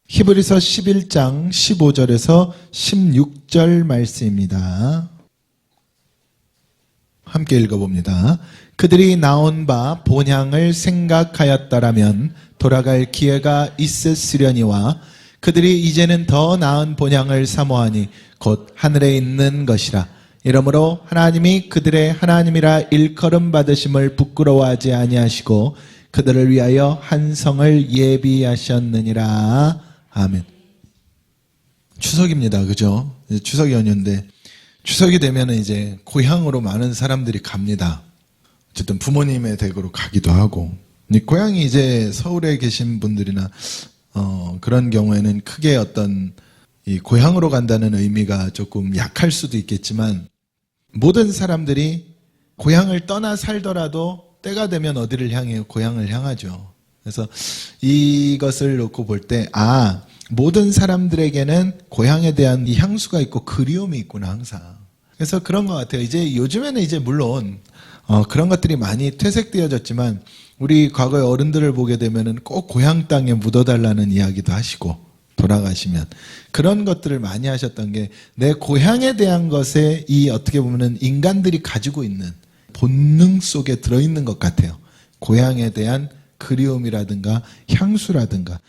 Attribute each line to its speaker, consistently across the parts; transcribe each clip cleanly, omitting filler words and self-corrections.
Speaker 1: 히브리서 11장 15절에서 16절 말씀입니다. 함께 읽어봅니다. 그들이 나온 바 본향을 생각하였더라면 돌아갈 기회가 있으려니와 그들이 이제는 더 나은 본향을 사모하니 곧 하늘에 있는 것이라. 이러므로 하나님이 그들의 하나님이라 일컬음 받으심을 부끄러워하지 아니하시고 그들을 위하여 한 성을 예비하셨느니라. 아멘. 추석입니다. 그죠? 이제 추석 연휴인데 추석이 되면 이제 고향으로 많은 사람들이 갑니다. 어쨌든 부모님의 댁으로 가기도 하고. 고향이 이제 서울에 계신 분들이나 그런 경우에는 크게 어떤 이 고향으로 간다는 의미가 조금 약할 수도 있겠지만 모든 사람들이 고향을 떠나 살더라도 때가 되면 어디를 향해요? 고향을 향하죠. 그래서 이것을 놓고 볼 때 모든 사람들에게는 고향에 대한 이 향수가 있고 그리움이 있구나 항상. 그래서 그런 것 같아요. 이제 요즘에는 이제 물론 그런 것들이 많이 퇴색되어졌지만 우리 과거의 어른들을 보게 되면은 꼭 고향 땅에 묻어달라는 이야기도 하시고 돌아가시면 그런 것들을 많이 하셨던 게 내 고향에 대한 것에 이 어떻게 보면은 인간들이 가지고 있는 본능 속에 들어있는 것 같아요. 고향에 대한 그리움이라든가 향수라든가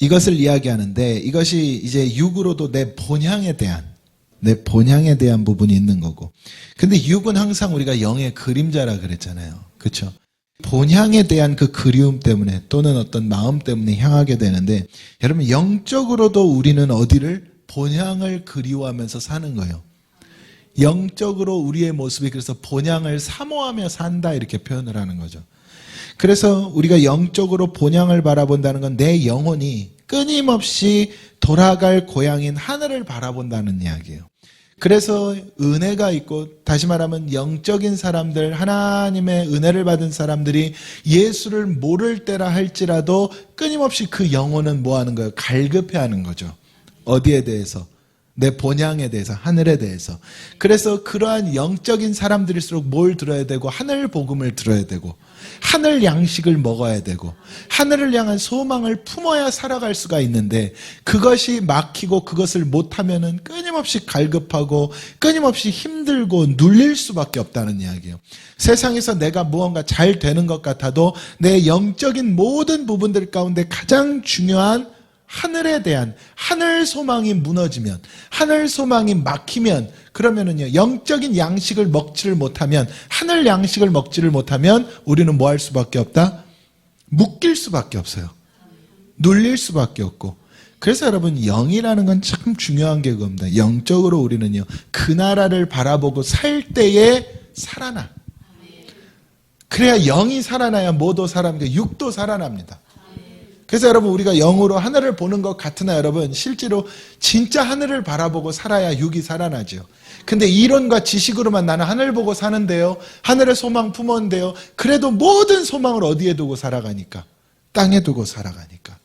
Speaker 1: 이것을 이야기하는데 이것이 이제 육으로도 내 본향에 대한 부분이 있는 거고. 근데 육은 항상 우리가 영의 그림자라 그랬잖아요. 그렇죠? 본향에 대한 그 그리움 때문에 또는 어떤 마음 때문에 향하게 되는데 여러분 영적으로도 우리는 어디를 본향을 그리워하면서 사는 거예요. 영적으로 우리의 모습이 그래서 본향을 사모하며 산다 이렇게 표현을 하는 거죠. 그래서 우리가 영적으로 본향을 바라본다는 건 내 영혼이 끊임없이 돌아갈 고향인 하늘을 바라본다는 이야기예요. 그래서 은혜가 있고 다시 말하면 영적인 사람들, 하나님의 은혜를 받은 사람들이 예수를 모를 때라 할지라도 끊임없이 그 영혼은 뭐 하는 거예요? 갈급해하는 거죠. 어디에 대해서? 내 본향에 대해서, 하늘에 대해서. 그래서 그러한 영적인 사람들일수록 뭘 들어야 되고 하늘 복음을 들어야 되고 하늘 양식을 먹어야 되고 하늘을 향한 소망을 품어야 살아갈 수가 있는데 그것이 막히고 그것을 못하면은 끊임없이 갈급하고 끊임없이 힘들고 눌릴 수밖에 없다는 이야기예요. 세상에서 내가 무언가 잘 되는 것 같아도 내 영적인 모든 부분들 가운데 가장 중요한 하늘에 대한 하늘 소망이 무너지면 하늘 소망이 막히면 그러면은요 영적인 양식을 먹지를 못하면 하늘 양식을 먹지를 못하면 우리는 뭐 할 수밖에 없다? 묶일 수밖에 없어요. 눌릴 수밖에 없고. 그래서 여러분 영이라는 건 참 중요한 게 그겁니다. 영적으로 우리는요 그 나라를 바라보고 살 때에 살아나. 그래야 영이 살아나야 뭐도 살아납니다. 육도 살아납니다. 그래서 여러분 우리가 영으로 하늘을 보는 것 같으나 여러분 실제로 진짜 하늘을 바라보고 살아야 육이 살아나죠. 근데 이론과 지식으로만 나는 하늘 보고 사는데요. 하늘의 소망 품었는데요. 그래도 모든 소망을 어디에 두고 살아가니까? 땅에 두고 살아가니까.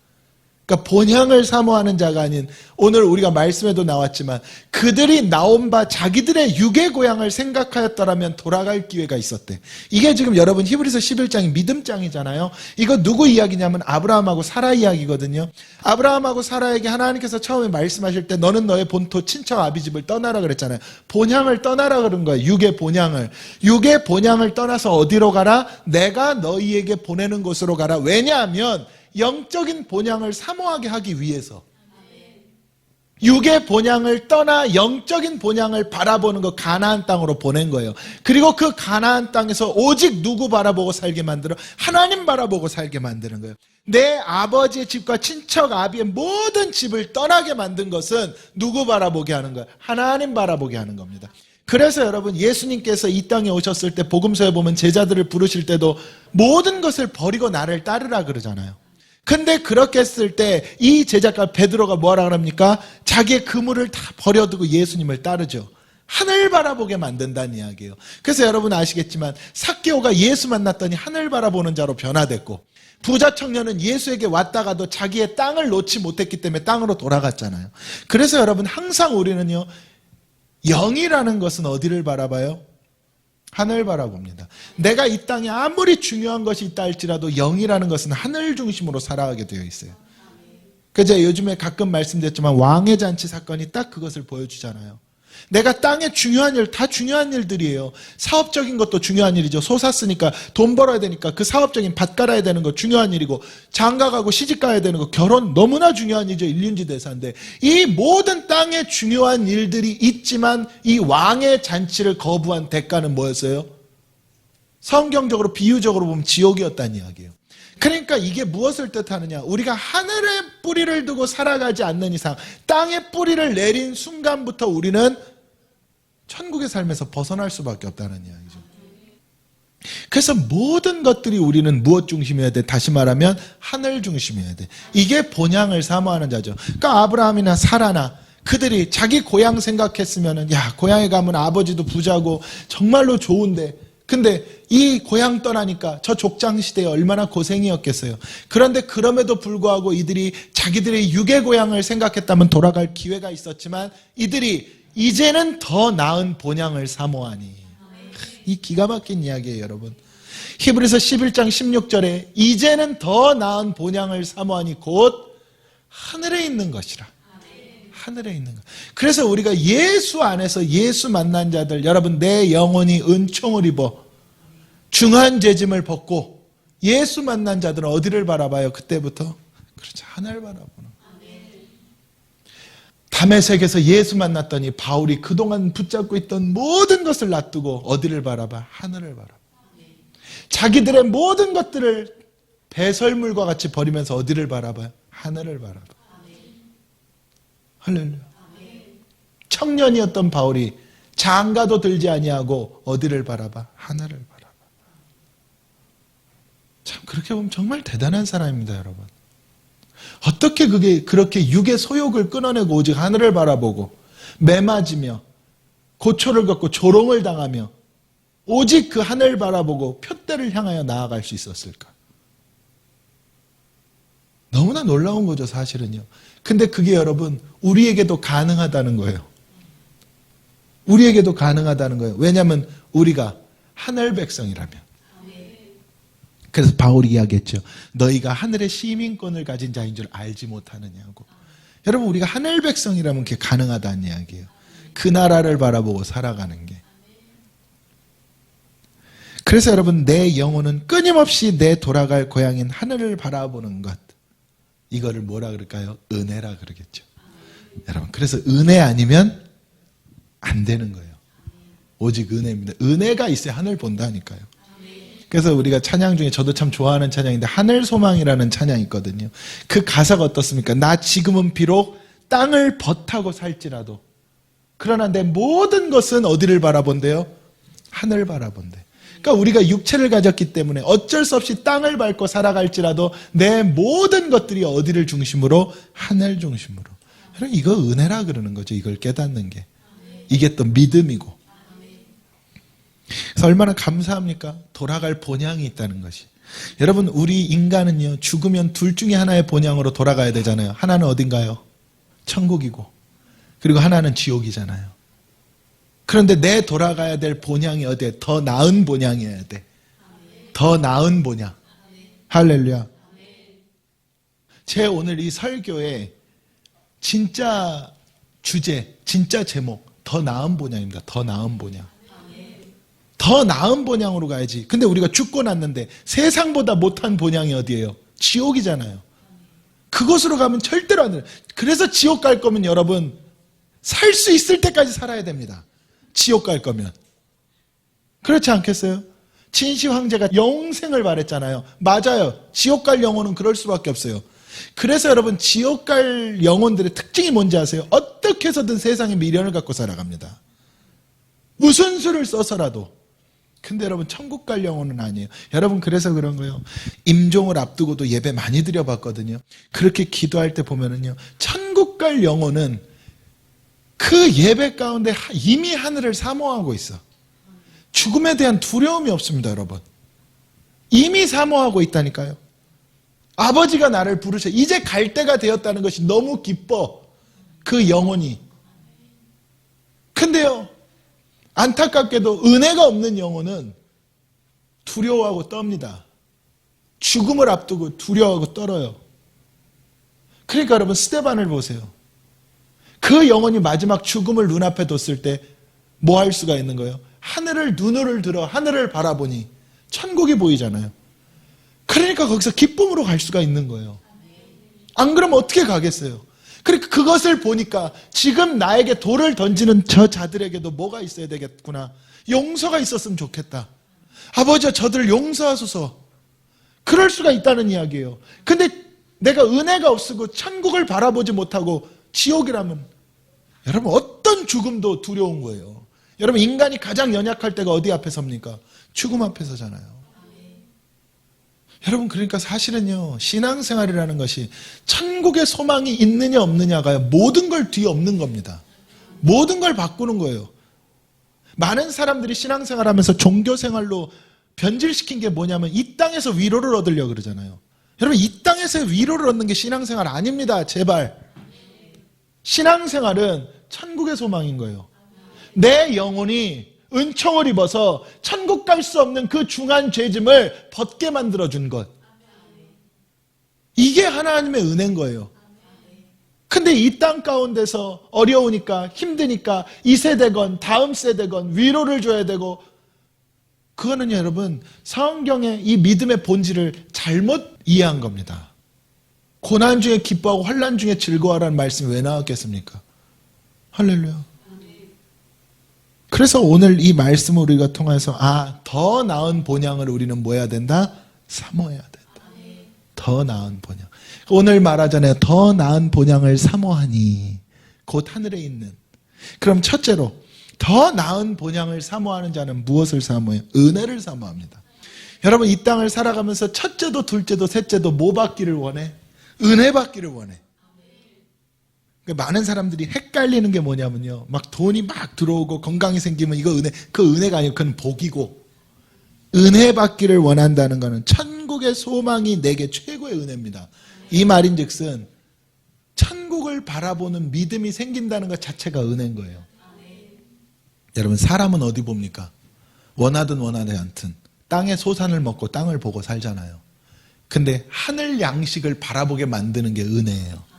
Speaker 1: 그러니까 본향을 사모하는 자가 아닌 오늘 우리가 말씀에도 나왔지만 그들이 나온 바 자기들의 육의 고향을 생각하였더라면 돌아갈 기회가 있었대. 이게 지금 여러분 히브리서 11장이 믿음장이잖아요. 이거 누구 이야기냐면 아브라함하고 사라 이야기거든요. 아브라함하고 사라에게 하나님께서 처음에 말씀하실 때 너는 너의 본토 친척 아비집을 떠나라 그랬잖아요. 본향을 떠나라 그런 거예요. 육의 본향을. 육의 본향을 떠나서 어디로 가라? 내가 너희에게 보내는 곳으로 가라. 왜냐하면 영적인 본향을 사모하게 하기 위해서 육의 본향을 떠나 영적인 본향을 바라보는 거 가나안 땅으로 보낸 거예요. 그리고 그 가나안 땅에서 오직 누구 바라보고 살게 만들어? 하나님 바라보고 살게 만드는 거예요. 내 아버지의 집과 친척 아비의 모든 집을 떠나게 만든 것은 누구 바라보게 하는 거예요? 하나님 바라보게 하는 겁니다. 그래서 여러분 예수님께서 이 땅에 오셨을 때 복음서에 보면 제자들을 부르실 때도 모든 것을 버리고 나를 따르라 그러잖아요. 근데 그렇게 했을 때 이 제자가 베드로가 뭐라 그럽니까? 자기의 그물을 다 버려두고 예수님을 따르죠. 하늘 바라보게 만든다는 이야기예요. 그래서 여러분 아시겠지만 삭개오가 예수 만났더니 하늘 바라보는 자로 변화됐고 부자 청년은 예수에게 왔다가도 자기의 땅을 놓지 못했기 때문에 땅으로 돌아갔잖아요. 그래서 여러분 항상 우리는요 영이라는 것은 어디를 바라봐요? 하늘 바라봅니다. 내가 이 땅에 아무리 중요한 것이 있다 할지라도 영이라는 것은 하늘 중심으로 살아가게 되어 있어요. 제가 요즘에 가끔 말씀드렸지만 왕의 잔치 사건이 딱 그것을 보여주잖아요. 내가 땅에 중요한 일, 다 중요한 일들이에요. 사업적인 것도 중요한 일이죠. 소 샀으니까 돈 벌어야 되니까 그 사업적인 밭 갈아야 되는 거 중요한 일이고, 장가 가고 시집 가야 되는 거, 결혼 너무나 중요한 일이죠. 일륜지 대사인데 이 모든 땅에 중요한 일들이 있지만 이 왕의 잔치를 거부한 대가는 뭐였어요? 성경적으로 비유적으로 보면 지옥이었다는 이야기예요. 그러니까 이게 무엇을 뜻하느냐? 우리가 하늘에 뿌리를 두고 살아가지 않는 이상, 땅에 뿌리를 내린 순간부터 우리는 천국의 삶에서 벗어날 수밖에 없다는 이야기죠. 그래서 모든 것들이 우리는 무엇 중심이어야 돼? 다시 말하면 하늘 중심이어야 돼. 이게 본향을 사모하는 자죠. 그러니까 아브라함이나 사라나 그들이 자기 고향 생각했으면은, 야, 고향에 가면 아버지도 부자고 정말로 좋은데, 근데 이 고향 떠나니까 저 족장 시대에 얼마나 고생이었겠어요. 그런데 그럼에도 불구하고 이들이 자기들의 육의 고향을 생각했다면 돌아갈 기회가 있었지만 이들이 이제는 더 나은 본향을 사모하니. 이 기가 막힌 이야기예요, 여러분. 히브리서 11장 16절에 이제는 더 나은 본향을 사모하니 곧 하늘에 있는 것이라. 하늘에 있는 것. 그래서 우리가 예수 안에서 예수 만난 자들, 여러분, 내 영혼이 은총을 입어 중한 죄짐을 벗고 예수 만난 자들은 어디를 바라봐요? 그때부터? 그렇죠. 하늘을 바라보는. 다메섹에서 예수 만났더니 바울이 그동안 붙잡고 있던 모든 것을 놔두고 어디를 바라봐? 하늘을 바라봐. 자기들의 모든 것들을 배설물과 같이 버리면서 어디를 바라봐요? 하늘을 바라봐. 할렐루야. 청년이었던 바울이 장가도 들지 아니하고 어디를 바라봐? 하늘을 바라봐. 참, 그렇게 보면 정말 대단한 사람입니다, 여러분. 어떻게 그게 그렇게 육의 소욕을 끊어내고 오직 하늘을 바라보고 매맞으며 고초를 겪고 조롱을 당하며 오직 그 하늘을 바라보고 표대를 향하여 나아갈 수 있었을까? 너무나 놀라운 거죠, 사실은요. 근데 그게 여러분, 우리에게도 가능하다는 거예요. 우리에게도 가능하다는 거예요. 왜냐하면 우리가 하늘 백성이라면. 그래서 바울이 이야기했죠. 너희가 하늘의 시민권을 가진 자인 줄 알지 못하느냐고. 여러분, 우리가 하늘 백성이라면 그게 가능하다는 이야기예요. 그 나라를 바라보고 살아가는 게. 그래서 여러분, 내 영혼은 끊임없이 내 돌아갈 고향인 하늘을 바라보는 것. 이거를 뭐라 그럴까요? 은혜라 그러겠죠. 여러분, 그래서 은혜 아니면 안 되는 거예요. 오직 은혜입니다. 은혜가 있어야 하늘 본다니까요. 그래서 우리가 찬양 중에 저도 참 좋아하는 찬양인데 하늘 소망이라는 찬양이 있거든요. 그 가사가 어떻습니까? 나 지금은 비록 땅을 벗하고 살지라도 그러나 내 모든 것은 어디를 바라본대요? 하늘 바라본대. 그러니까 우리가 육체를 가졌기 때문에 어쩔 수 없이 땅을 밟고 살아갈지라도 내 모든 것들이 어디를 중심으로? 하늘 중심으로. 이거 은혜라 그러는 거죠. 이걸 깨닫는 게. 이게 또 믿음이고. 그래서 얼마나 감사합니까? 돌아갈 본향이 있다는 것이. 여러분, 우리 인간은요, 죽으면 둘 중에 하나의 본향으로 돌아가야 되잖아요. 하나는 어딘가요? 천국이고, 그리고 하나는 지옥이잖아요. 그런데 내 돌아가야 될 본향이 어디에? 더 나은 본향이어야 돼. 더 나은 본향. 할렐루야. 제 오늘 이 설교의 진짜 주제, 진짜 제목, 더 나은 본향입니다. 더 나은 본향. 더 나은 본향으로 가야지. 근데 우리가 죽고 났는데 세상보다 못한 본향이 어디예요? 지옥이잖아요. 그곳으로 가면 절대로 안 돼요. 그래서 지옥 갈 거면 여러분, 살 수 있을 때까지 살아야 됩니다. 지옥 갈 거면. 그렇지 않겠어요? 진시 황제가 영생을 바랬잖아요. 맞아요. 지옥 갈 영혼은 그럴 수밖에 없어요. 그래서 여러분, 지옥 갈 영혼들의 특징이 뭔지 아세요? 어떻게 해서든 세상에 미련을 갖고 살아갑니다. 무슨 수를 써서라도. 근데 여러분, 천국 갈 영혼은 아니에요. 여러분, 그래서 그런 거예요. 임종을 앞두고도 예배 많이 드려봤거든요. 그렇게 기도할 때 보면은요, 천국 갈 영혼은 그 예배 가운데 이미 하늘을 사모하고 있어. 죽음에 대한 두려움이 없습니다, 여러분. 이미 사모하고 있다니까요. 아버지가 나를 부르셔. 이제 갈 때가 되었다는 것이 너무 기뻐. 그 영혼이. 근데요, 안타깝게도 은혜가 없는 영혼은 두려워하고 떱니다. 죽음을 앞두고 두려워하고 떨어요. 그러니까 여러분 스데반을 보세요. 그 영혼이 마지막 죽음을 눈앞에 뒀을 때 뭐 할 수가 있는 거예요? 하늘을 눈을 들어 하늘을 바라보니 천국이 보이잖아요. 그러니까 거기서 기쁨으로 갈 수가 있는 거예요. 안 그러면 어떻게 가겠어요? 그러니까 그것을 보니까 지금 나에게 돌을 던지는 저 자들에게도 뭐가 있어야 되겠구나. 용서가 있었으면 좋겠다. 아버지야, 저들을 용서하소서. 그럴 수가 있다는 이야기예요. 근데 내가 은혜가 없고 천국을 바라보지 못하고 지옥이라면 여러분 어떤 죽음도 두려운 거예요. 여러분 인간이 가장 연약할 때가 어디 앞에 섭니까? 죽음 앞에 서잖아요. 여러분 그러니까 사실은요, 신앙생활이라는 것이 천국의 소망이 있느냐 없느냐가 모든 걸 뒤엎는 겁니다. 모든 걸 바꾸는 거예요. 많은 사람들이 신앙생활하면서 종교생활로 변질시킨 게 뭐냐면 이 땅에서 위로를 얻으려고 그러잖아요. 여러분 이 땅에서 위로를 얻는 게 신앙생활 아닙니다. 제발. 신앙생활은 천국의 소망인 거예요. 내 영혼이 은총을 입어서 천국 갈 수 없는 그 중한 죄짐을 벗게 만들어준 것. 이게 하나님의 은혜인 거예요. 근데 이 땅 가운데서 어려우니까 힘드니까 이 세대건 다음 세대건 위로를 줘야 되고, 그거는요 여러분 성경의 이 믿음의 본질을 잘못 이해한 겁니다. 고난 중에 기뻐하고 환난 중에 즐거워하라는 말씀이 왜 나왔겠습니까? 할렐루야. 그래서 오늘 이 말씀을 우리가 통해서 더 나은 본향을 우리는 뭐 해야 된다? 사모해야 된다. 더 나은 본향. 오늘 말하잖아요. 더 나은 본향을 사모하니 곧 하늘에 있는. 그럼 첫째로 더 나은 본향을 사모하는 자는 무엇을 사모해요? 은혜를 사모합니다. 여러분 이 땅을 살아가면서 첫째도 둘째도 셋째도 뭐 받기를 원해? 은혜 받기를 원해. 많은 사람들이 헷갈리는 게 뭐냐면요, 막 돈이 막 들어오고 건강이 생기면 이거 은혜, 그 은혜가 아니고 그건 복이고, 은혜 받기를 원한다는 것은 천국의 소망이 내게 최고의 은혜입니다. 이 말인즉슨 천국을 바라보는 믿음이 생긴다는 것 자체가 은혜인 거예요. 여러분 사람은 어디 봅니까? 원하든 원하지 않든 땅의 소산을 먹고 땅을 보고 살잖아요. 근데 하늘 양식을 바라보게 만드는 게 은혜예요.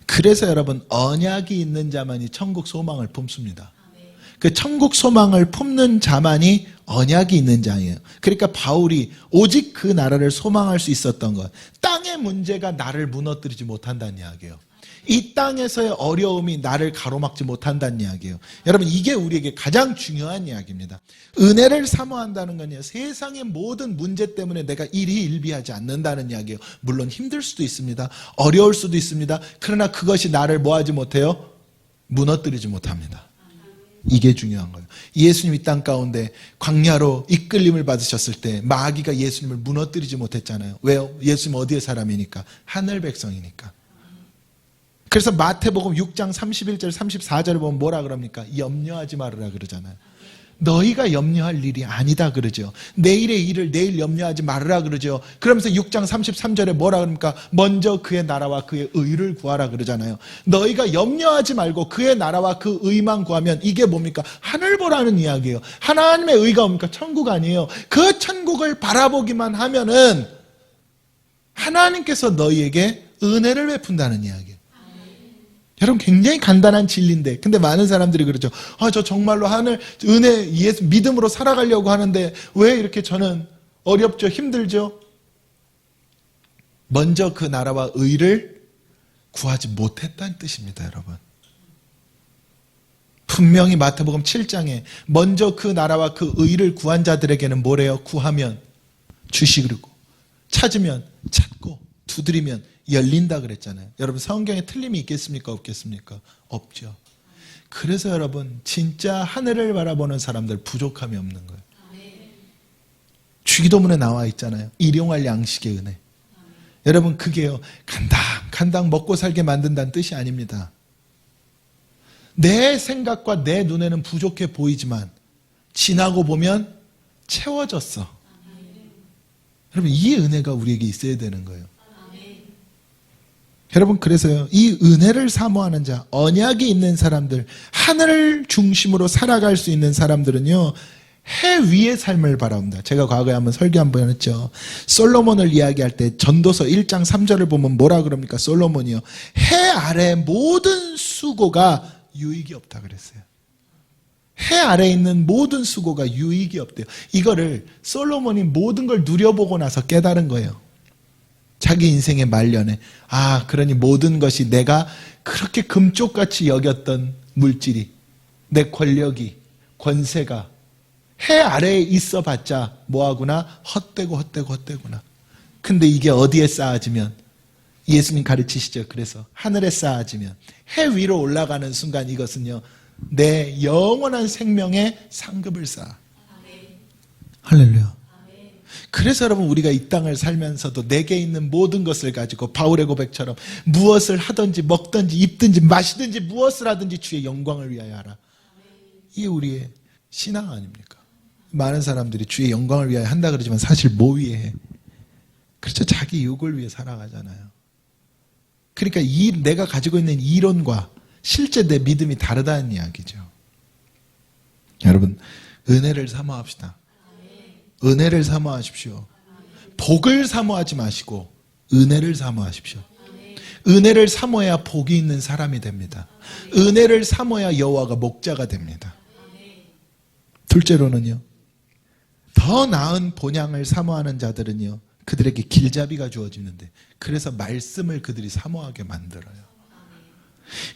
Speaker 1: 그래서 여러분 언약이 있는 자만이 천국 소망을 품습니다. 그 천국 소망을 품는 자만이 언약이 있는 자예요. 그러니까 바울이 오직 그 나라를 소망할 수 있었던 것, 땅의 문제가 나를 무너뜨리지 못한다는 이야기예요. 이 땅에서의 어려움이 나를 가로막지 못한다는 이야기예요. 여러분 이게 우리에게 가장 중요한 이야기입니다. 은혜를 사모한다는 건요, 세상의 모든 문제 때문에 내가 일희일비하지 않는다는 이야기예요. 물론 힘들 수도 있습니다. 어려울 수도 있습니다. 그러나 그것이 나를 뭐하지 못해요? 무너뜨리지 못합니다. 이게 중요한 거예요. 예수님 이 땅 가운데 광야로 이끌림을 받으셨을 때 마귀가 예수님을 무너뜨리지 못했잖아요. 왜요? 예수님 어디의 사람이니까? 하늘 백성이니까. 그래서 마태복음 6장 31절 34절을 보면 뭐라 그럽니까? 염려하지 말으라 그러잖아요. 너희가 염려할 일이 아니다 그러죠. 내일의 일을 내일 염려하지 말으라 그러죠. 그러면서 6장 33절에 뭐라 그럽니까? 먼저 그의 나라와 그의 의를 구하라 그러잖아요. 너희가 염려하지 말고 그의 나라와 그 의만 구하면 이게 뭡니까? 하늘 보라는 이야기예요. 하나님의 의가 뭡니까? 천국 아니에요. 그 천국을 바라보기만 하면은 하나님께서 너희에게 은혜를 베푼다는 이야기예요. 여러분 굉장히 간단한 진리인데, 근데 많은 사람들이 그러죠. 저 정말로 하늘 은혜 예수 믿음으로 살아가려고 하는데 왜 이렇게 저는 어렵죠, 힘들죠? 먼저 그 나라와 의를 구하지 못했다는 뜻입니다, 여러분. 분명히 마태복음 7장에 먼저 그 나라와 그 의를 구한 자들에게는 뭐래요? 구하면 주시고, 찾으면 찾고, 두드리면 열린다 그랬잖아요. 여러분 성경에 틀림이 있겠습니까? 없겠습니까? 없죠. 그래서 여러분 진짜 하늘을 바라보는 사람들 부족함이 없는 거예요. 주기도문에 나와 있잖아요. 일용할 양식의 은혜. 여러분 그게요, 간당 먹고 살게 만든다는 뜻이 아닙니다. 내 생각과 내 눈에는 부족해 보이지만 지나고 보면 채워졌어. 여러분 이 은혜가 우리에게 있어야 되는 거예요. 여러분 그래서요, 이 은혜를 사모하는 자, 언약이 있는 사람들, 하늘을 중심으로 살아갈 수 있는 사람들은요, 해 위의 삶을 바라본다. 제가 과거에 한번 설교 한번 했죠. 솔로몬을 이야기할 때 전도서 1장 3절을 보면 뭐라 그럽니까? 솔로몬이요. 해 아래 모든 수고가 유익이 없다 그랬어요. 해 아래에 있는 모든 수고가 유익이 없대요. 이거를 솔로몬이 모든 걸 누려보고 나서 깨달은 거예요. 자기 인생의 말년에 그러니 모든 것이 내가 그렇게 금쪽같이 여겼던 물질이, 내 권력이, 권세가 해 아래에 있어봤자 뭐하구나? 헛되구나. 근데 이게 어디에 쌓아지면, 예수님 가르치시죠. 그래서 하늘에 쌓아지면, 해 위로 올라가는 순간 이것은요, 내 영원한 생명의 상급을 쌓아. 할렐루야. 그래서 여러분, 우리가 이 땅을 살면서도 내게 있는 모든 것을 가지고 바울의 고백처럼 무엇을 하든지 먹든지 입든지 마시든지 무엇을 하든지 주의 영광을 위하여 하라. 이게 우리의 신앙 아닙니까? 많은 사람들이 주의 영광을 위하여 한다 그러지만 사실 뭐 위해 해? 그렇죠. 자기 욕을 위해 살아가잖아요. 그러니까 내가 가지고 있는 이론과 실제 내 믿음이 다르다는 이야기죠. 여러분, 은혜를 사모합시다. 은혜를 사모하십시오. 복을 사모하지 마시고 은혜를 사모하십시오. 은혜를 사모해야 복이 있는 사람이 됩니다. 은혜를 사모해야 여호와가 목자가 됩니다. 둘째로는요, 더 나은 본향을 사모하는 자들은요, 그들에게 길잡이가 주어지는데, 그래서 말씀을 그들이 사모하게 만들어요.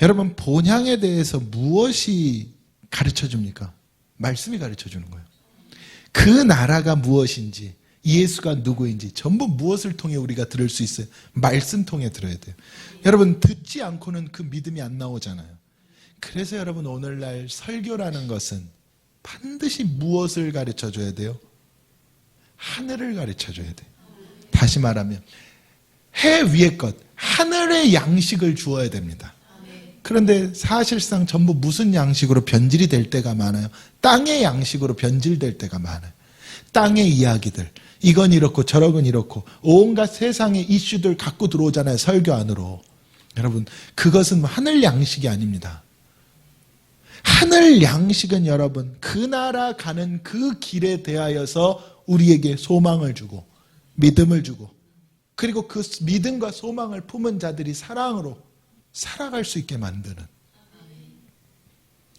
Speaker 1: 여러분, 본향에 대해서 무엇이 가르쳐줍니까? 말씀이 가르쳐주는 거예요. 그 나라가 무엇인지, 예수가 누구인지 전부 무엇을 통해 우리가 들을 수 있어요? 말씀 통해 들어야 돼요. 여러분, 듣지 않고는 그 믿음이 안 나오잖아요. 그래서 여러분, 오늘날 설교라는 것은 반드시 무엇을 가르쳐줘야 돼요? 하늘을 가르쳐줘야 돼요. 다시 말하면 해 위의 것, 하늘의 양식을 주어야 됩니다. 그런데 사실상 전부 무슨 양식으로 변질이 될 때가 많아요? 땅의 양식으로 변질될 때가 많아요. 땅의 이야기들, 이건 이렇고 저런 이렇고 온갖 세상의 이슈들 갖고 들어오잖아요, 설교 안으로. 여러분, 그것은 하늘 양식이 아닙니다. 하늘 양식은 여러분, 그 나라 가는 그 길에 대하여서 우리에게 소망을 주고 믿음을 주고, 그리고 그 믿음과 소망을 품은 자들이 사랑으로 살아갈 수 있게 만드는,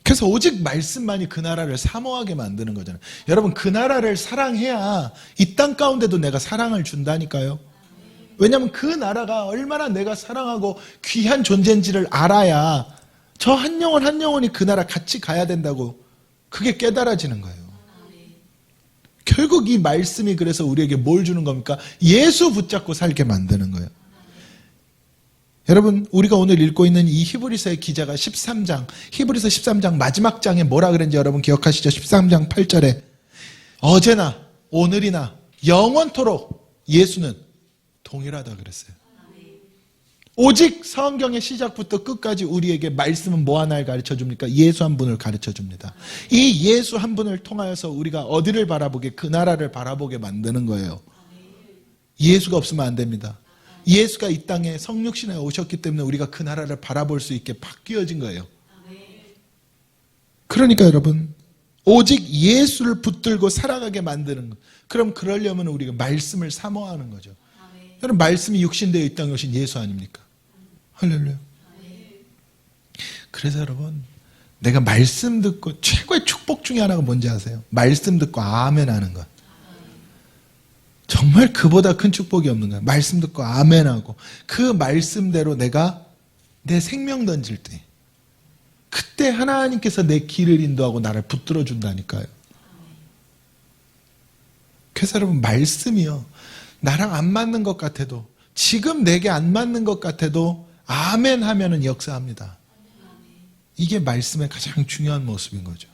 Speaker 1: 그래서 오직 말씀만이 그 나라를 사모하게 만드는 거잖아요. 여러분, 그 나라를 사랑해야 이 땅 가운데도 내가 사랑을 준다니까요. 왜냐하면 그 나라가 얼마나 내가 사랑하고 귀한 존재인지를 알아야 저 한 영혼 한 영혼이 그 나라 같이 가야 된다고 그게 깨달아지는 거예요. 결국 이 말씀이 그래서 우리에게 뭘 주는 겁니까? 예수 붙잡고 살게 만드는 거예요. 여러분, 우리가 오늘 읽고 있는 이 히브리서의 기자가 13장, 히브리서 13장 마지막 장에 뭐라 그랬는지 여러분 기억하시죠? 13장 8절에 어제나 오늘이나 영원토록 예수는 동일하다 그랬어요. 오직 성경의 시작부터 끝까지 우리에게 말씀은 뭐 하나를 가르쳐줍니까? 예수 한 분을 가르쳐줍니다. 이 예수 한 분을 통하여서 우리가 어디를 바라보게? 그 나라를 바라보게 만드는 거예요. 예수가 없으면 안 됩니다. 예수가 이 땅에 성육신에 오셨기 때문에 우리가 그 나라를 바라볼 수 있게 바뀌어진 거예요. 그러니까 여러분, 오직 예수를 붙들고 살아가게 만드는 것. 그럼 그러려면 우리가 말씀을 사모하는 거죠. 여러분, 말씀이 육신되어 이 땅에 오신 예수 아닙니까? 할렐루야. 그래서 여러분, 내가 말씀 듣고 최고의 축복 중에 하나가 뭔지 아세요? 말씀 듣고 아멘 하는 것. 정말 그보다 큰 축복이 없는 거예요. 말씀 듣고 아멘하고 그 말씀대로 내가 내 생명 던질 때, 그때 하나님께서 내 길을 인도하고 나를 붙들어 준다니까요. 그래서 여러분, 말씀이요, 나랑 안 맞는 것 같아도, 지금 내게 안 맞는 것 같아도 아멘 하면은 역사합니다. 이게 말씀의 가장 중요한 모습인 거죠.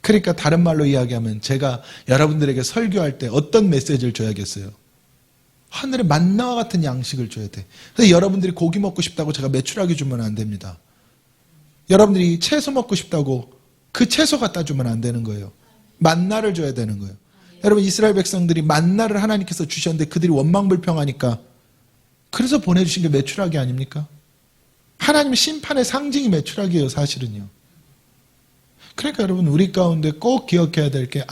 Speaker 1: 그러니까 다른 말로 이야기하면 제가 여러분들에게 설교할 때 어떤 메시지를 줘야겠어요? 하늘의 만나와 같은 양식을 줘야 돼. 그래서 여러분들이 고기 먹고 싶다고 제가 메추라기 주면 안 됩니다. 여러분들이 채소 먹고 싶다고 그 채소 갖다 주면 안 되는 거예요. 만나를 줘야 되는 거예요. 여러분, 이스라엘 백성들이 만나를 하나님께서 주셨는데 그들이 원망불평하니까 그래서 보내주신 게 메추라기 아닙니까? 하나님 심판의 상징이 메추라기예요, 사실은요. 그러니까 여러분 우리 가운데 꼭 기억해야 될 게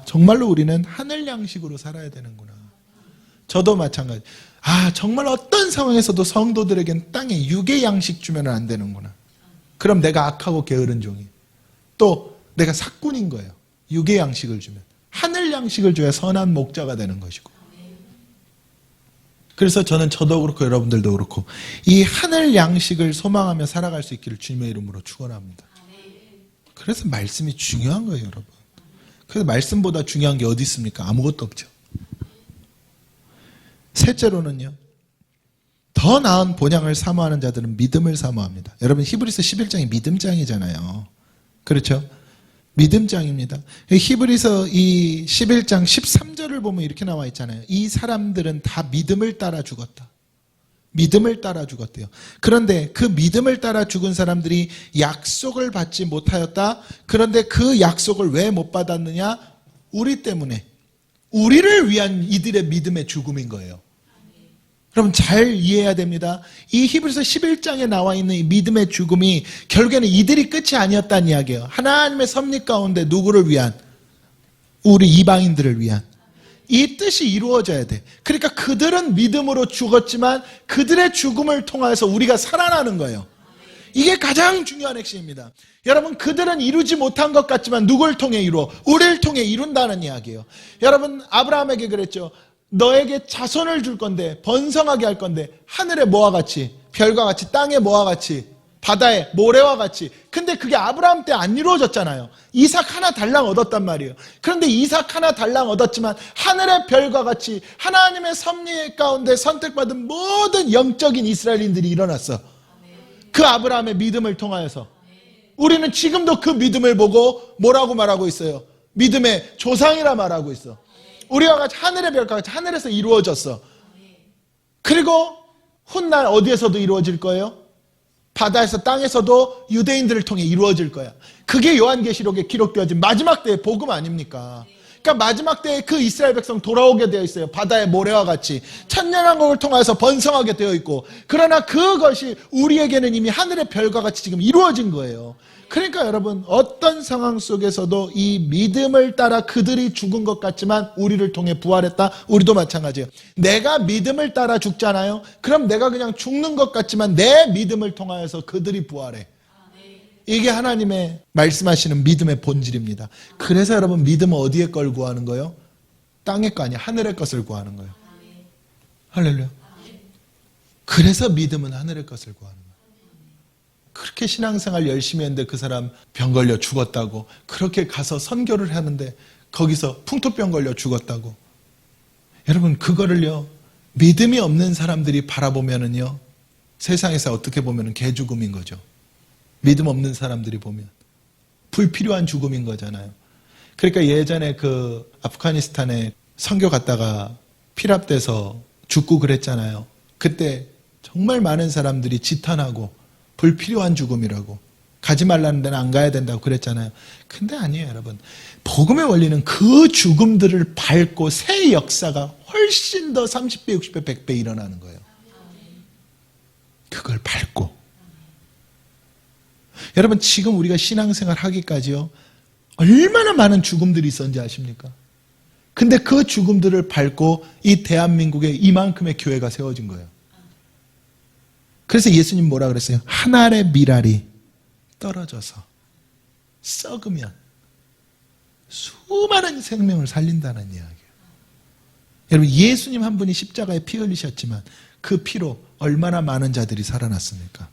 Speaker 1: 정말로 우리는 하늘 양식으로 살아야 되는구나. 저도 마찬가지. 정말 어떤 상황에서도 성도들에겐 땅에 육의 양식 주면 안 되는구나. 그럼 내가 악하고 게으른 종이. 또 내가 사꾼인 거예요. 육의 양식을 주면. 하늘 양식을 줘야 선한 목자가 되는 것이고. 그래서 저도 그렇고 여러분들도 그렇고 이 하늘 양식을 소망하며 살아갈 수 있기를 주님의 이름으로 축원합니다. 그래서 말씀이 중요한 거예요, 여러분. 그래서 말씀보다 중요한 게 어디 있습니까? 아무것도 없죠. 셋째로는요. 더 나은 본향을 사모하는 자들은 믿음을 사모합니다. 여러분 히브리서 11장이 믿음장이잖아요. 그렇죠? 믿음장입니다. 히브리서 이 11장 13절을 보면 이렇게 나와 있잖아요. 이 사람들은 다 믿음을 따라 죽었다. 믿음을 따라 죽었대요. 그런데 그 믿음을 따라 죽은 사람들이 약속을 받지 못하였다. 그런데 그 약속을 왜 못 받았느냐? 우리 때문에. 우리를 위한 이들의 믿음의 죽음인 거예요. 여러분 잘 이해해야 됩니다. 이 히브리서 11장에 나와 있는 이 믿음의 죽음이 결국에는 이들이 끝이 아니었다는 이야기예요. 하나님의 섭리 가운데 누구를 위한? 우리 이방인들을 위한. 이 뜻이 이루어져야 돼. 그러니까 그들은 믿음으로 죽었지만 그들의 죽음을 통해서 우리가 살아나는 거예요. 이게 가장 중요한 핵심입니다. 여러분 그들은 이루지 못한 것 같지만 누굴 통해 이루어? 우리를 통해 이룬다는 이야기예요. 여러분 아브라함에게 그랬죠. 너에게 자손을 줄 건데 번성하게 할 건데 하늘의 뭐와 같이? 별과 같이, 땅의 뭐와 같이? 바다의 모래와 같이. 근데 그게 아브라함 때 안 이루어졌잖아요. 이삭 하나 달랑 얻었단 말이에요. 그런데 이삭 하나 달랑 얻었지만 하늘의 별과 같이 하나님의 섭리 가운데 선택받은 모든 영적인 이스라엘인들이 일어났어. 그 아브라함의 믿음을 통하여서. 우리는 지금도 그 믿음을 보고 뭐라고 말하고 있어요? 믿음의 조상이라 말하고 있어. 우리와 같이 하늘의 별과 같이 하늘에서 이루어졌어. 그리고 훗날 어디에서도 이루어질 거예요? 바다에서 땅에서도 유대인들을 통해 이루어질 거야. 그게 요한계시록에 기록되어진 마지막 때의 복음 아닙니까? 그러니까 마지막 때에 그 이스라엘 백성 돌아오게 되어 있어요. 바다의 모래와 같이 천년왕국을 통해서 번성하게 되어 있고, 그러나 그것이 우리에게는 이미 하늘의 별과 같이 지금 이루어진 거예요. 그러니까 여러분 어떤 상황 속에서도 이 믿음을 따라 그들이 죽은 것 같지만 우리를 통해 부활했다. 우리도 마찬가지예요. 내가 믿음을 따라 죽잖아요. 그럼 내가 그냥 죽는 것 같지만 내 믿음을 통하여서 그들이 부활해. 이게 하나님의 말씀하시는 믿음의 본질입니다. 그래서 여러분 믿음은 어디에 걸 구하는 거예요? 땅의 거 아니에요. 하늘의 것을 구하는 거예요. 할렐루야. 그래서 믿음은 하늘의 것을 구하는 거예요. 그렇게 신앙생활 열심히 했는데 그 사람 병 걸려 죽었다고, 그렇게 가서 선교를 하는데 거기서 풍토병 걸려 죽었다고. 여러분 그거를요 믿음이 없는 사람들이 바라보면은요 세상에서 어떻게 보면은 개죽음인 거죠. 믿음 없는 사람들이 보면 불필요한 죽음인 거잖아요. 그러니까 예전에 그 아프가니스탄에 선교 갔다가 피랍돼서 죽고 그랬잖아요. 그때 정말 많은 사람들이 지탄하고 불필요한 죽음이라고, 가지 말라는 데는 안 가야 된다고 그랬잖아요. 근데 아니에요 여러분. 복음의 원리는 그 죽음들을 밟고 새 역사가 훨씬 더 30배, 60배, 100배 일어나는 거예요. 그걸 밟고. 여러분 지금 우리가 신앙생활 하기까지요 얼마나 많은 죽음들이 있었는지 아십니까? 근데 그 죽음들을 밟고 이 대한민국에 이만큼의 교회가 세워진 거예요. 그래서 예수님 뭐라 그랬어요? 한 알의 밀알이 떨어져서 썩으면 수많은 생명을 살린다는 이야기예요. 여러분 예수님 한 분이 십자가에 피 흘리셨지만 그 피로 얼마나 많은 자들이 살아났습니까?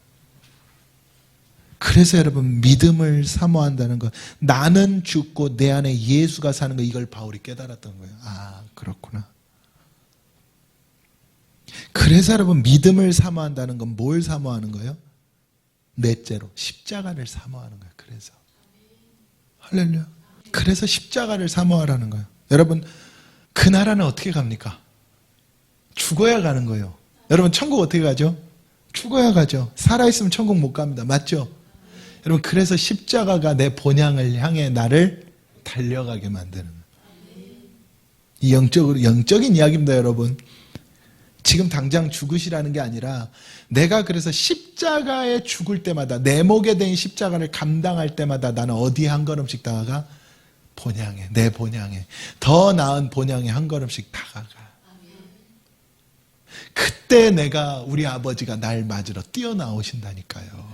Speaker 1: 그래서 여러분 믿음을 사모한다는 것, 나는 죽고 내 안에 예수가 사는 거, 이걸 바울이 깨달았던 거예요. 아 그렇구나. 그래서 여러분 믿음을 사모한다는 건 뭘 사모하는 거예요? 넷째로 십자가를 사모하는 거예요. 그래서 할렐루야. 그래서 십자가를 사모하라는 거예요. 여러분 그 나라는 어떻게 갑니까? 죽어야 가는 거예요. 여러분 천국 어떻게 가죠? 죽어야 가죠. 살아있으면 천국 못 갑니다. 맞죠? 여러분 그래서 십자가가 내 본향을 향해 나를 달려가게 만드는 거예요. 이 영적인 이야기입니다. 여러분 지금 당장 죽으시라는 게 아니라 내가 그래서 십자가에 죽을 때마다 내 목에 대인 십자가를 감당할 때마다 나는 어디에 한 걸음씩 다가가? 본향에, 내 본향에, 더 나은 본향에 한 걸음씩 다가가. 그때 내가 우리 아버지가 날 맞으러 뛰어나오신다니까요.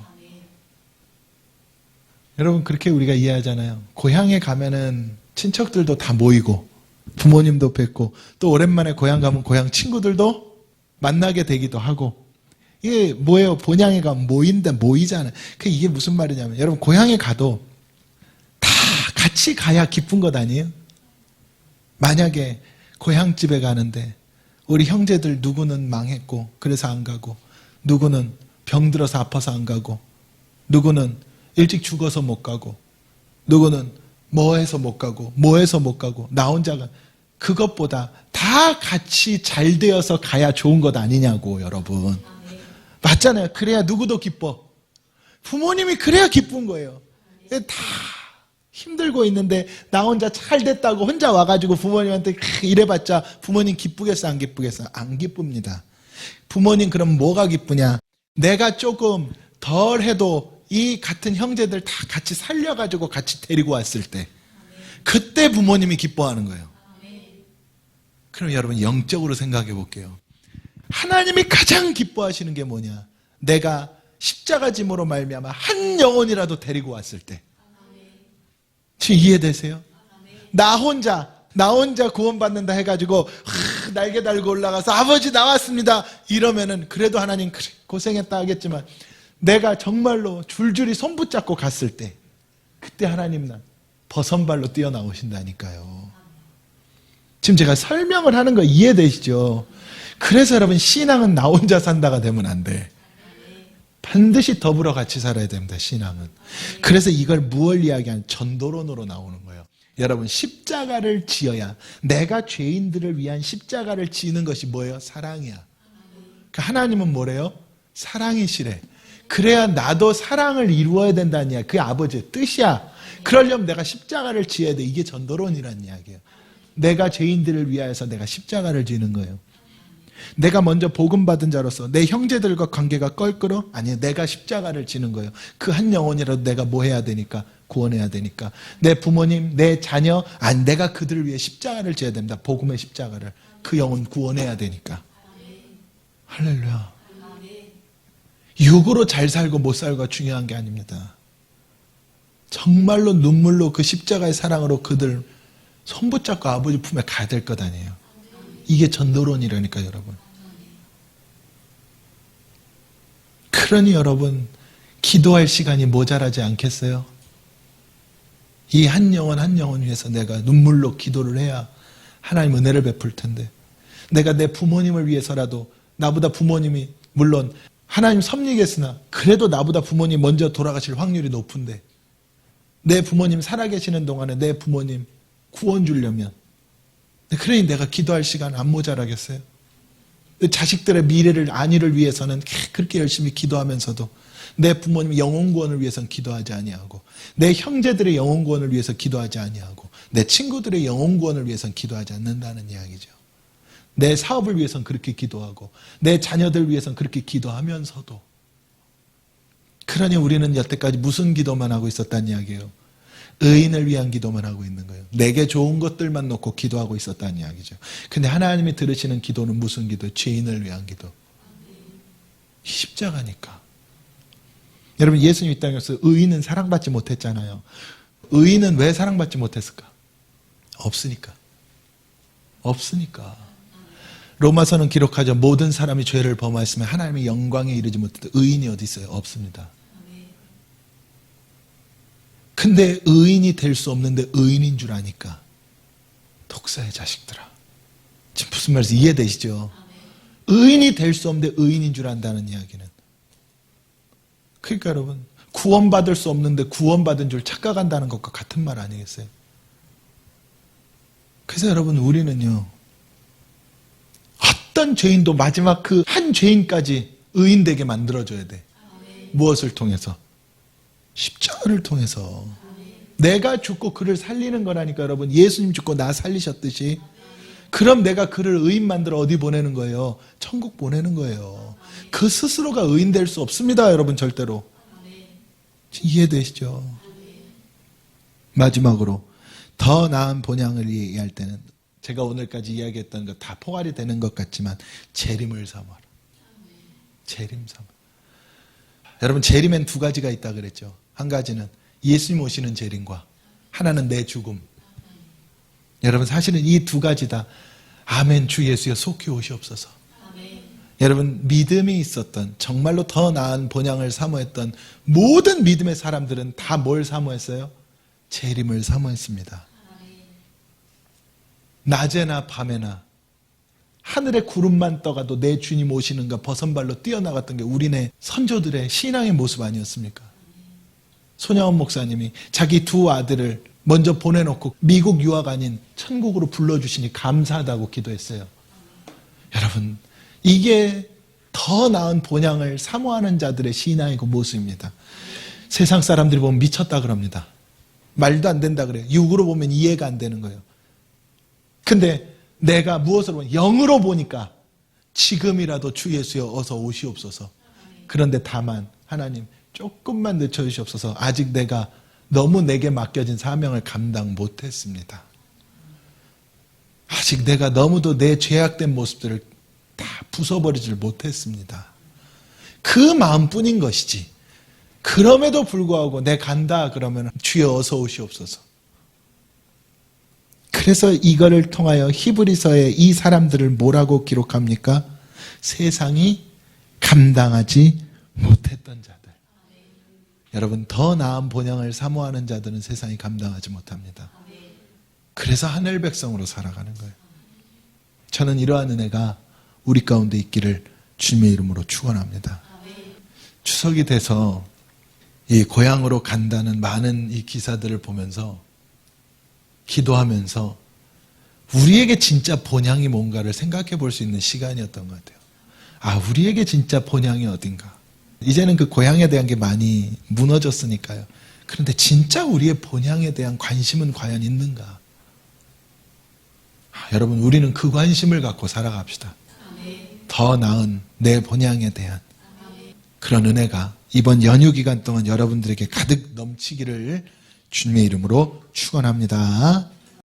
Speaker 1: 여러분 그렇게 우리가 이해하잖아요. 고향에 가면은 친척들도 다 모이고 부모님도 뵙고 또 오랜만에 고향 가면 고향 친구들도 만나게 되기도 하고 이게 뭐예요? 본향에 가면 모이잖아요. 이게 무슨 말이냐면 여러분 고향에 가도 다 같이 가야 기쁜 것 아니에요? 만약에 고향집에 가는데 우리 형제들 누구는 망했고 그래서 안 가고 누구는 병들어서 아파서 안 가고 누구는 일찍 죽어서 못 가고 누구는 뭐해서 못 가고 나 혼자가 그것보다 다 같이 잘 되어서 가야 좋은 것 아니냐고 여러분. 맞잖아요. 그래야 누구도 기뻐. 부모님이 그래야 기쁜 거예요. 다 힘들고 있는데 나 혼자 잘 됐다고 혼자 와가지고 부모님한테 이래봤자 부모님 기쁘겠어 안 기쁘겠어? 안 기쁩니다. 부모님 그럼 뭐가 기쁘냐? 내가 조금 덜 해도 이 같은 형제들 다 같이 살려가지고 같이 데리고 왔을 때 그때 부모님이 기뻐하는 거예요. 그럼 여러분 영적으로 생각해 볼게요. 하나님이 가장 기뻐하시는 게 뭐냐? 내가 십자가 짐으로 말미암아 한 영혼이라도 데리고 왔을 때. 지금 이해되세요? 나 혼자 구원받는다 해가지고 날개 달고 올라가서 아버지 나왔습니다 이러면은 그래도 하나님 그래 고생했다 하겠지만 내가 정말로 줄줄이 손 붙잡고 갔을 때 그때 하나님 난 버선발로 뛰어나오신다니까요. 지금 제가 설명을 하는 거 이해되시죠? 그래서 여러분 신앙은 나 혼자 산다가 되면 안 돼. 반드시 더불어 같이 살아야 됩니다. 신앙은. 그래서 이걸 무얼 이야기하는 전도론으로 나오는 거예요. 여러분 십자가를 지어야 내가 죄인들을 위한 십자가를 지는 것이 뭐예요? 사랑이야. 그러니까 하나님은 뭐래요? 사랑이시래. 그래야 나도 사랑을 이루어야 된다는 이야기. 그게 아버지의 뜻이야. 그러려면 내가 십자가를 지어야 돼. 이게 전도론이라는 이야기예요. 내가 죄인들을 위하여서 내가 십자가를 지는 거예요. 내가 먼저 복음 받은 자로서 내 형제들과 관계가 껄끄러? 아니요. 내가 십자가를 지는 거예요. 그 한 영혼이라도 내가 뭐 해야 되니까? 구원해야 되니까. 내 부모님, 내 자녀, 아니 내가 그들을 위해 십자가를 지어야 됩니다. 복음의 십자가를. 그 영혼 구원해야 되니까. 할렐루야. 육으로 잘 살고 못 살고가 중요한 게 아닙니다. 정말로 눈물로 그 십자가의 사랑으로 그들 손붙잡고 아버지 품에 가야 될 것 아니에요. 이게 전도론이라니까 여러분. 그러니 여러분 기도할 시간이 모자라지 않겠어요? 이 한 영혼 한 영혼 위해서 내가 눈물로 기도를 해야 하나님 은혜를 베풀 텐데 내가 내 부모님을 위해서라도 나보다 부모님이 물론 하나님 섭리겠으나 그래도 나보다 부모님 먼저 돌아가실 확률이 높은데 내 부모님 살아계시는 동안에 내 부모님 구원 주려면 그러니 내가 기도할 시간 안 모자라겠어요? 자식들의 미래를 안위를 위해서는 그렇게 열심히 기도하면서도 내 부모님 영혼 구원을 위해서는 기도하지 아니하고 내 형제들의 영혼 구원을 위해서 기도하지 아니하고 내 친구들의 영혼 구원을 위해서는 기도하지 않는다는 이야기죠. 내 사업을 위해서는 그렇게 기도하고 내 자녀들 위해서는 그렇게 기도하면서도 그러니 우리는 여태까지 무슨 기도만 하고 있었다는 이야기예요? 의인을 위한 기도만 하고 있는 거예요. 내게 좋은 것들만 놓고 기도하고 있었다는 이야기죠. 근데 하나님이 들으시는 기도는 무슨 기도? 죄인을 위한 기도. 십자가니까. 여러분 예수님 이 땅에서 의인은 사랑받지 못했잖아요. 의인은 왜 사랑받지 못했을까? 없으니까. 로마서는 기록하죠. 모든 사람이 죄를 범하였으면 하나님의 영광에 이르지 못했다. 의인이 어디 있어요? 없습니다. 근데 의인이 될 수 없는데 의인인 줄 아니까 독사의 자식들아. 지금 무슨 말인지 이해되시죠? 의인이 될 수 없는데 의인인 줄 안다는 이야기는 그러니까 여러분 구원받을 수 없는데 구원받은 줄 착각한다는 것과 같은 말 아니겠어요? 그래서 여러분 우리는요 어떤 죄인도 마지막 그 한 죄인까지 의인되게 만들어줘야 돼. 무엇을 통해서? 십자가를 통해서. 내가 죽고 그를 살리는 거라니까 여러분. 예수님 죽고 나 살리셨듯이 그럼 내가 그를 의인 만들어 어디 보내는 거예요? 천국 보내는 거예요. 그 스스로가 의인 될 수 없습니다, 여러분, 절대로. 이해되시죠? 마지막으로 더 나은 본향을 얘기할 때는 제가 오늘까지 이야기했던 거 다 포괄이 되는 것 같지만 재림을 삼아라. 재림 삼아. 여러분, 재림엔 두 가지가 있다 그랬죠. 한 가지는 예수님 오시는 재림과 하나는 내 죽음. 여러분, 사실은 이 두 가지 다 아멘 주 예수여 속히 오시옵소서. 여러분, 믿음이 있었던 정말로 더 나은 본향을 사모했던 모든 믿음의 사람들은 다 뭘 사모했어요? 재림을 사모했습니다. 낮에나 밤에나 하늘에 구름만 떠가도 내 주님 오시는가 버선발로 뛰어나갔던 게 우리네 선조들의 신앙의 모습 아니었습니까? 손양원 목사님이 자기 두 아들을 먼저 보내놓고 미국 유학 아닌 천국으로 불러주시니 감사하다고 기도했어요. 여러분, 이게 더 나은 본향을 사모하는 자들의 신앙의 그 모습입니다. 세상 사람들이 보면 미쳤다 그럽니다. 말도 안 된다 그래요. 육으로 보면 이해가 안 되는 거예요. 근데 내가 무엇으로 보니? 영으로 보니까 지금이라도 주 예수여 어서 오시옵소서. 그런데 다만 하나님 조금만 늦춰주시옵소서. 아직 내가 너무 내게 맡겨진 사명을 감당 못했습니다. 아직 내가 너무도 내 죄악된 모습들을 다 부숴버리질 못했습니다. 그 마음뿐인 것이지. 그럼에도 불구하고 내 간다 그러면 주여 어서 오시옵소서. 그래서 이거를 통하여 히브리서에 이 사람들을 뭐라고 기록합니까? 세상이 감당하지 못했던 자들. 여러분, 더 나은 본향을 사모하는 자들은 세상이 감당하지 못합니다. 그래서 하늘 백성으로 살아가는 거예요. 저는 이러한 은혜가 우리 가운데 있기를 주님의 이름으로 축원합니다. 추석이 돼서 이 고향으로 간다는 많은 이 기사들을 보면서 기도하면서 우리에게 진짜 본향이 뭔가를 생각해 볼 수 있는 시간이었던 것 같아요. 아, 우리에게 진짜 본향이 어딘가. 이제는 그 고향에 대한 게 많이 무너졌으니까요. 그런데 진짜 우리의 본향에 대한 관심은 과연 있는가? 아, 여러분, 우리는 그 관심을 갖고 살아갑시다. 더 나은 내 본향에 대한 그런 은혜가 이번 연휴 기간 동안 여러분들에게 가득 넘치기를 주님의 이름으로 축원합니다.